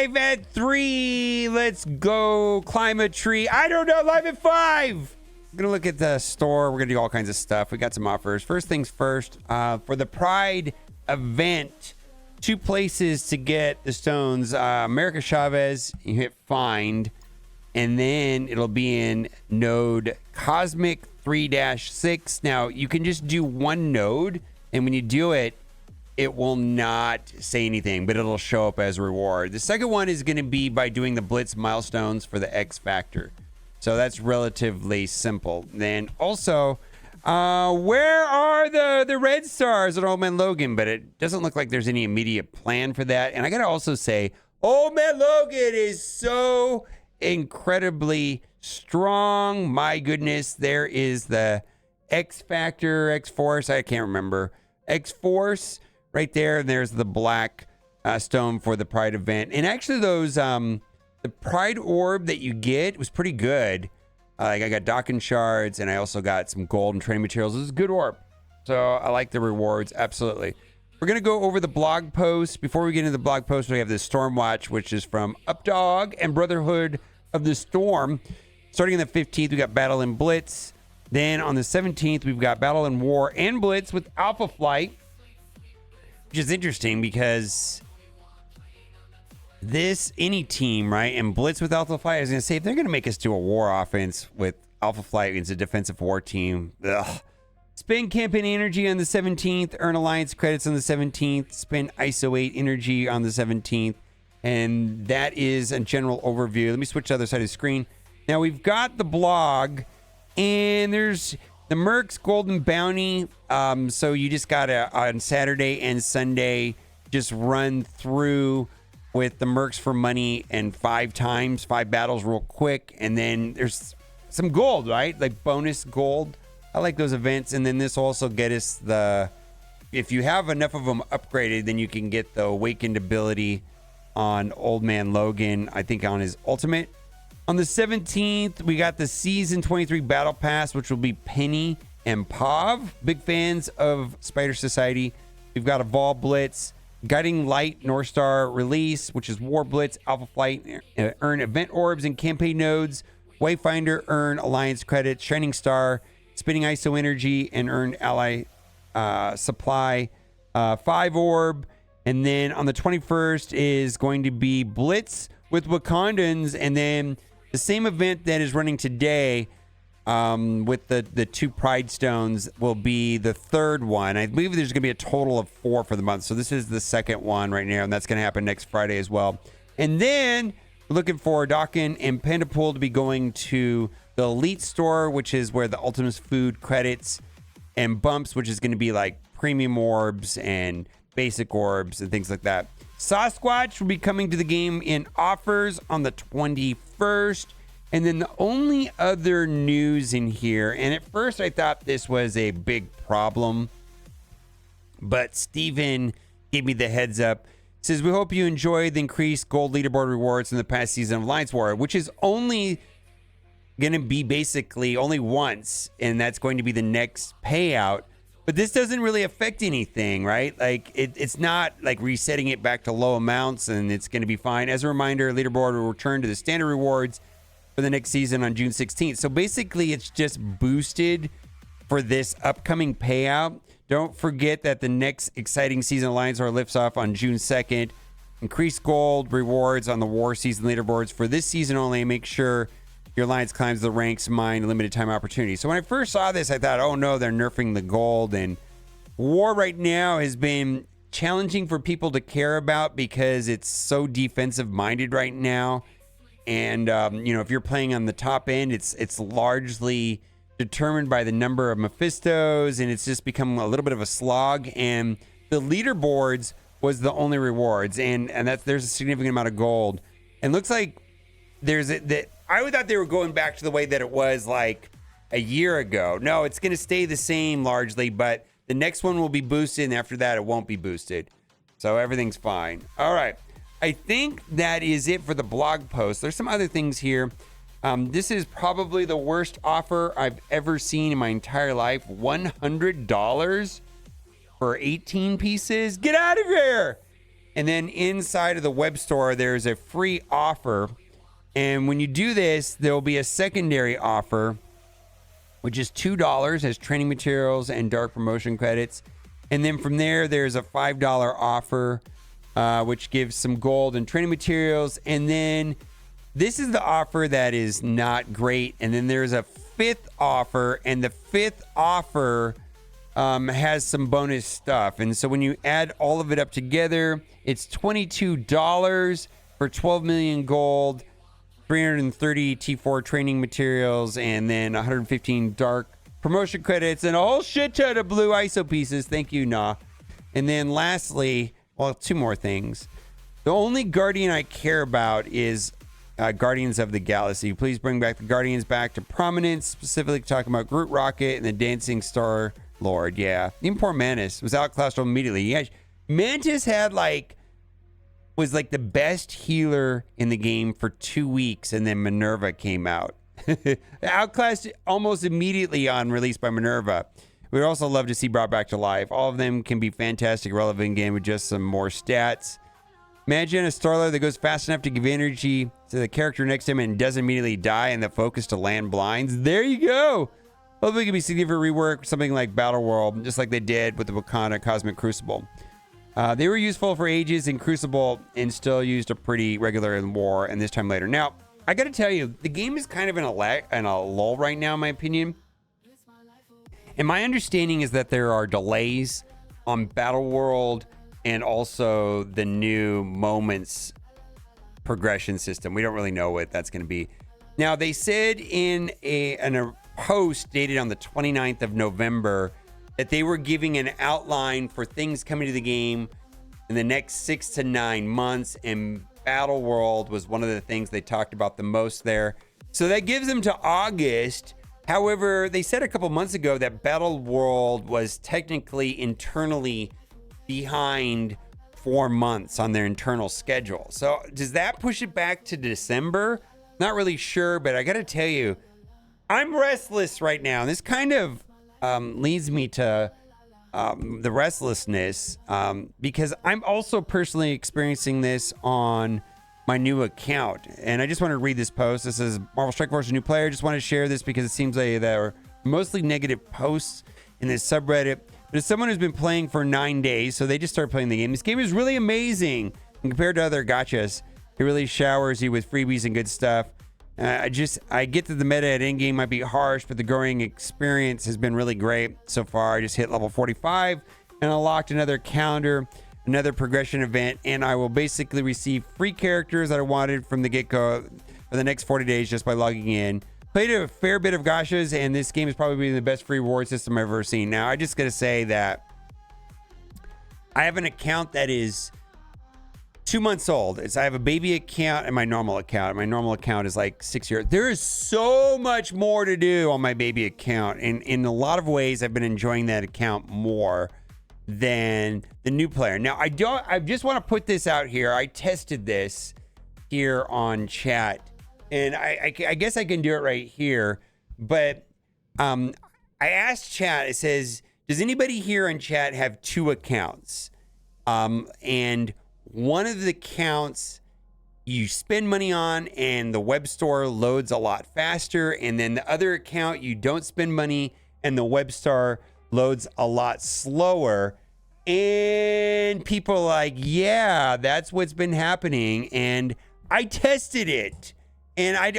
live at 3. Let's go climb a tree. I don't know. Live at 5. We're going to look at the store. We're going to do all kinds of stuff. We got some offers. First things first, for the Pride event, 2 places to get the stones. America Chavez, you hit find, and then it'll be in node Cosmic 3-6. Now, you can just do one node, and when you do it, it will not say anything, but it'll show up as a reward. The second one is going to be by doing the Blitz milestones for the X Factor. So that's relatively simple. Then also, where are the red stars at Old Man Logan? But it doesn't look like there's any immediate plan for that. And I got to also say, Old Man Logan is so incredibly strong. My goodness, there is the X Factor, X Force, I can't remember. X Force right there, and there's the black stone for the Pride event. And actually those, the Pride orb that you get was pretty good. Like I got Docking shards, and I also got some gold and training materials. This is a good orb. So I like the rewards, absolutely. We're going to go over the blog post. Before we get into the blog post, we have the Storm Watch, which is from Updog and Brotherhood of the Storm. Starting on the 15th, we got Battle and Blitz. Then on the 17th, we've got Battle and War and Blitz with Alpha Flight, which is interesting because any team, right? And Blitz with Alpha Flight, I was going to say, if they're going to make us do a war offense with Alpha Flight against a defensive war team, ugh. Spend campaign energy on the 17th, earn alliance credits on the 17th, spend ISO 8 energy on the 17th, and that is a general overview. Let me switch to the other side of the screen. Now we've got the blog, and there's the Mercs Golden Bounty. So you just gotta on Saturday and Sunday just run through with the Mercs for money and 5 battles real quick, and then there's some gold, right? Like bonus gold. I like those events. And then this will also get us if you have enough of them upgraded, then you can get the awakened ability on Old Man Logan, I think on his ultimate. On the 17th, we got the Season 23 Battle Pass, which will be Penny and Pav. Big fans of Spider Society. We've got Evolve Blitz, Guiding Light North Star release, which is War Blitz, Alpha Flight, earn event orbs and campaign nodes. Wayfinder, earn alliance credits. Shining Star, spinning ISO energy and earn ally supply. 5 orb. And then on the 21st is going to be Blitz with Wakandans, and then the same event that is running today with the 2 Pride Stones will be the 3rd one. I believe there's going to be a total of 4 for the month. So this is the 2nd one right now, and that's going to happen next Friday as well. And then we're looking for Dawkin and Pandapool to be going to the Elite Store, which is where the Ultimus Food credits and bumps, which is going to be like premium orbs and basic orbs and things like that. Sasquatch will be coming to the game in offers on the 21st. And then the only other news in here, and at first I thought this was a big problem, but Steven gave me the heads up. Says, we hope you enjoy the increased gold leaderboard rewards in the past season of Alliance War, which is only going to be basically only once, and that's going to be the next payout. But this doesn't really affect anything, right? Like it's not like resetting it back to low amounts, and it's going to be fine. As a reminder, leaderboard will return to the standard rewards for the next season on June 16th. So basically, it's just boosted for this upcoming payout. Don't forget that the next exciting season of Alliance War lifts off on June 2nd. Increased gold rewards on the War season leaderboards for this season only. Make sure your alliance climbs the ranks, mine limited time opportunity. So when I first saw this, I thought, oh no, they're nerfing the gold. And War right now has been challenging for people to care about because it's so defensive minded right now. And, if you're playing on the top end, it's largely determined by the number of Mephistos, and it's just become a little bit of a slog. And the leaderboards was the only rewards, and there's a significant amount of gold. And looks like I thought they were going back to the way that it was like a year ago. No, it's going to stay the same largely, but the next one will be boosted, and after that, it won't be boosted. So everything's fine. All right. I think that is it for the blog post. There's some other things here. This is probably the worst offer I've ever seen in my entire life. $100 for 18 pieces. Get out of here. And then inside of the web store, there's a free offer. And when you do this, there'll be a secondary offer, which is $2 as training materials and dark promotion credits. And then from there, there's a $5 offer, which gives some gold and training materials. And then this is the offer that is not great. And then there's a fifth offer, and the fifth offer has some bonus stuff. And so when you add all of it up together, it's $22 for 12 million gold, 330 T4 training materials, and then 115 dark promotion credits, and a whole shit ton of blue ISO pieces. Thank you, Nah. And then lastly, well, two more things. The only Guardian I care about is Guardians of the Galaxy. Please bring back the Guardians back to prominence, specifically talking about Groot, Rocket, and the Dancing Star Lord. Yeah. Even poor Mantis was outclassed immediately. Yeah. Mantis was like the best healer in the game for 2 weeks, and then Minerva came out. Outclassed almost immediately on release by Minerva. We'd also love to see brought back to life. All of them can be fantastic, relevant game with just some more stats. Imagine a Starlord that goes fast enough to give energy to the character next to him and doesn't immediately die, and the focus to land blinds. There you go. Hopefully it can be significant rework, something like Battle World, just like they did with the Wakanda Cosmic Crucible. They were useful for ages in Crucible and still used a pretty regular in War and this time later. Now, I got to tell you, the game is kind of in a lull right now, in my opinion. And my understanding is that there are delays on Battle World and also the new Moments progression system. We don't really know what that's going to be. Now, they said in a post dated on the 29th of November that they were giving an outline for things coming to the game in the next 6 to 9 months, and Battle World was one of the things they talked about the most there. So that gives them to August. However, they said a couple months ago that Battle World was technically internally behind 4 months on their internal schedule. So does that push it back to December? Not really sure, but I got to tell you, I'm restless right now. And this kind of leads me to the restlessness because I'm also personally experiencing this on my new account. And I just want to read this post. This is Marvel Strike Force, a new player. Just want to share this because it seems like there are mostly negative posts in this subreddit. But as someone who's been playing for 9 days, so they just started playing the game. This game is really amazing. And compared to other gachas, it really showers you with freebies and good stuff. I get that the meta at endgame might be harsh, but the growing experience has been really great so far. I just hit level 45 and unlocked another calendar, another progression event, and I will basically receive free characters that I wanted from the get-go for the next 40 days just by logging in. Played a fair bit of gachas, and this game is probably the best free reward system I've ever seen. Now, I just got to say that I have an account that is 2 months old. I have a baby account and my normal account. My normal account is like 6 years. There is so much more to do on my baby account. And in a lot of ways, I've been enjoying that account more than the new player. Now, I just want to put this out here. I tested this here on chat, and I guess I can do it right here. But I asked chat, it says, does anybody here in chat have 2 accounts? And one of the accounts you spend money on and the web store loads a lot faster. And then the other account you don't spend money and the web store loads a lot slower. And people are like, yeah, that's what's been happening. And I tested it. And I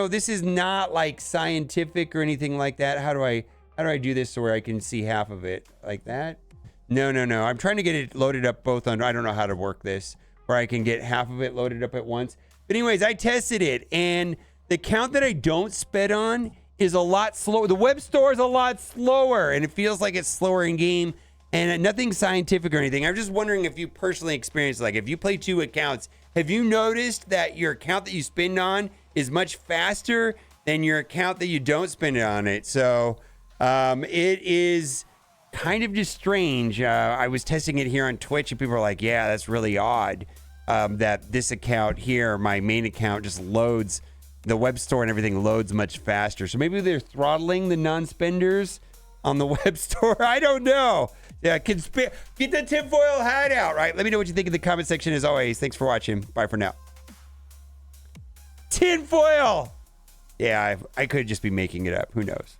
this is not like scientific or anything like that. How do I do this so where I can see half of it like that? No. I'm trying to get it loaded up both on, I don't know how to work this, where I can get half of it loaded up at once. But anyways, I tested it, and the account that I don't spend on is a lot slower. The web store is a lot slower, and it feels like it's slower in game, and nothing scientific or anything. I'm just wondering if you personally experienced, like if you play 2 accounts, have you noticed that your account that you spend on is much faster than your account that you don't spend on it? So it is kind of just strange. I was testing it here on Twitch, and people are like, yeah, that's really odd that this account here, my main account, just loads, the web store and everything loads much faster. So maybe they're throttling the non-spenders on the web store. I don't know. Yeah, get the tinfoil hat out, right? Let me know what you think in the comment section as always. Thanks for watching. Bye for now. Tinfoil! Yeah, I could just be making it up. Who knows?